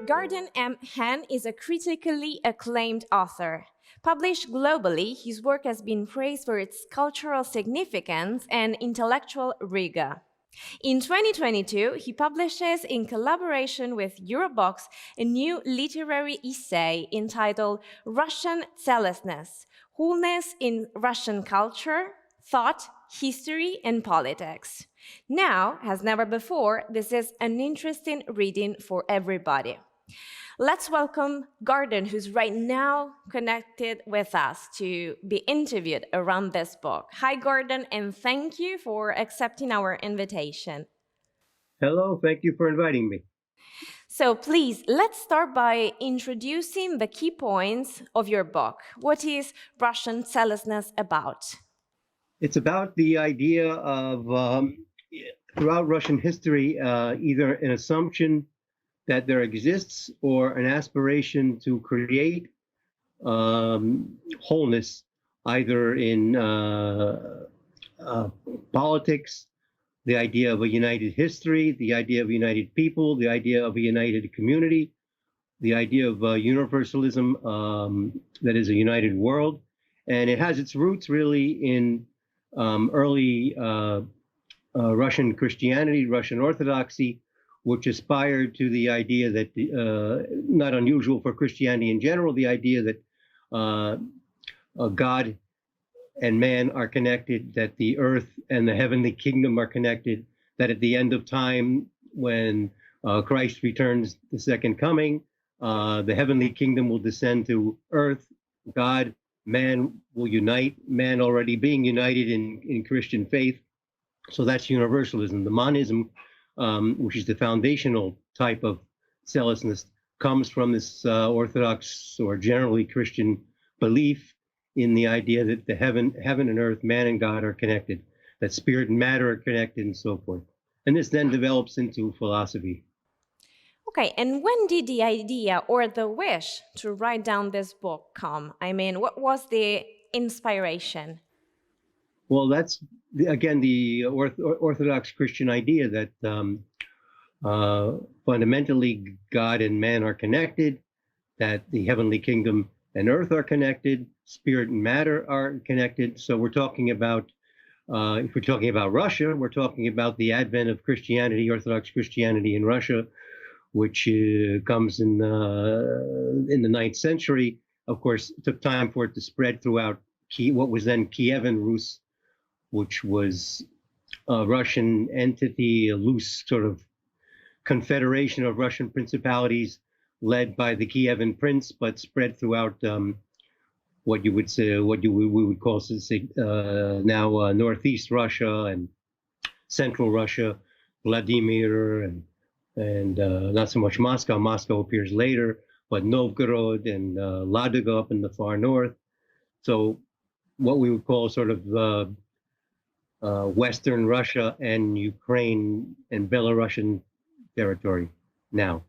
Gordon M. Hahn is a critically acclaimed author. Published globally, his work has been praised for its cultural significance and intellectual rigor. In 2022, he publishes, in collaboration with Eurobox, a new literary essay entitled Russian TSELOSTNOST, Wholeness in Russian Culture, Thought, History, and Politics. Now, as never before, this is an interesting reading for everybody. Let's welcome Gordon, who's right now connected with us to be interviewed around this book. Hi, Gordon, and thank you for accepting our invitation. Hello, thank you for inviting me. So please, let's start by introducing the key points of your book. What is Russian TSELOSTNOST about? It's about the idea of, throughout Russian history, either an assumption that there exists or an aspiration to create wholeness, either in politics, the idea of a united history, the idea of a united people, the idea of a united community, the idea of universalism, that is a united world. And it has its roots really in early Russian Christianity, Russian Orthodoxy, which aspired to the idea that, not unusual for Christianity in general, the idea that God and man are connected, that the earth and the heavenly kingdom are connected, that at the end of time, when Christ returns the second coming, the heavenly kingdom will descend to earth, God, man will unite, man already being united in Christian faith. So that's universalism. The monism, which is the foundational type of TSELOSTNOST, comes from this Orthodox or generally Christian belief in the idea that the heaven and earth, man and God are connected, that spirit and matter are connected, and so forth. And this then develops into philosophy. Okay, and when did the idea or the wish to write down this book come? I mean, what was the inspiration? Well, that's, again, the Orthodox Christian idea that fundamentally God and man are connected, that the heavenly kingdom and earth are connected, spirit and matter are connected. So we're talking about, if we're talking about Russia, we're talking about the advent of Christianity, Orthodox Christianity in Russia, which comes in the 9th century. Of course, it took time for it to spread throughout what was then Kievan Rus, which was a Russian entity, a loose sort of confederation of Russian principalities led by the Kievan prince, but spread throughout what you would say, we would call now northeast Russia and central Russia, Vladimir and not so much Moscow. Moscow appears later, but Novgorod and Ladoga up in the far north. So what we would call sort of Western Russia and Ukraine and Belarusian territory now.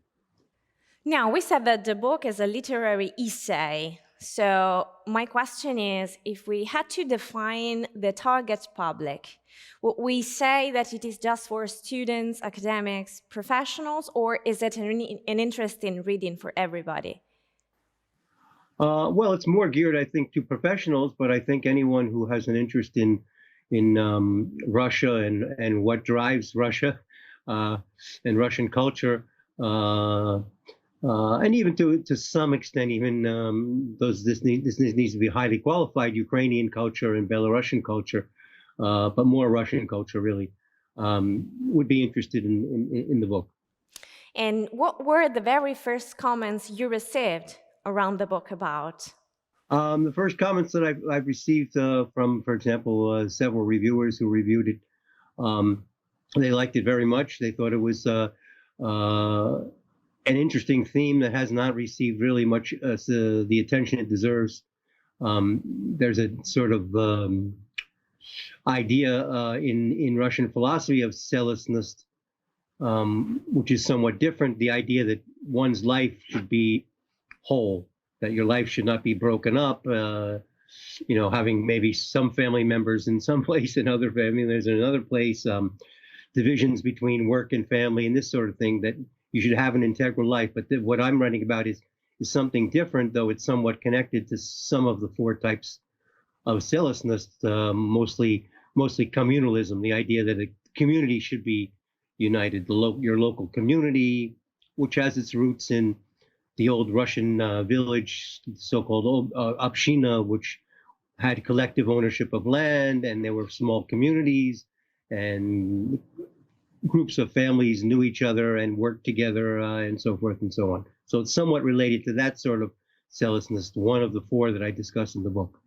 Now, we said that the book is a literary essay. So my question is, if we had to define the target public, would we say that it is just for students, academics, professionals, or is it an interesting reading for everybody? Well, it's more geared, I think, to professionals, but I think anyone who has an interest in Russia and what drives Russia and Russian culture, and even to some extent, even this needs to be highly qualified Ukrainian culture and Belarusian culture, but more Russian culture really, would be interested in the book. And what were the very first comments you received around the book about? The first comments that I've received from, for example, several reviewers who reviewed it, they liked it very much. They thought it was an interesting theme that has not received really much the attention it deserves. There's a sort of idea in Russian philosophy of TSELOSTNOST, which is somewhat different. The idea that one's life should be whole, that your life should not be broken up. Having maybe some family members in some place and other family members in another place, divisions between work and family and this sort of thing, that you should have an integral life. But what I'm writing about is something different, though it's somewhat connected to some of the four types of zealousness, mostly communalism, the idea that a community should be united, your local community, which has its roots in the old Russian village, so-called old община, which had collective ownership of land, and there were small communities, and groups of families knew each other and worked together, and so forth and so on. So it's somewhat related to that sort of zealousness, one of the four that I discuss in the book.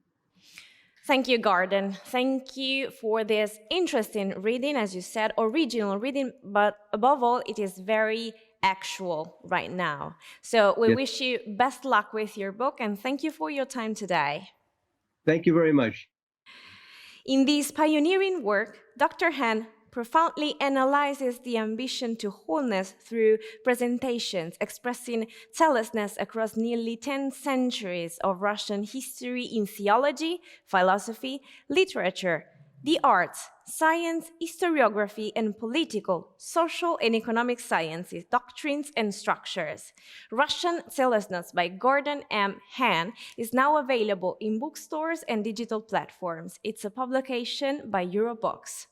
Thank you, Gordon. Thank you for this interesting reading, as you said, original reading, but above all, it is very actual right now. So we wish you best luck with your book, and thank you for your time today. Thank you very much. In this pioneering work, Dr. Hahn profoundly analyzes the ambition to wholeness through presentations expressing zealousness across nearly 10 centuries of Russian history in theology, philosophy, literature, the arts, science, historiography, and political, social, and economic sciences, doctrines, and structures. Russian Zealousness by Gordon M. Hahn is now available in bookstores and digital platforms. It's a publication by Eurobooks.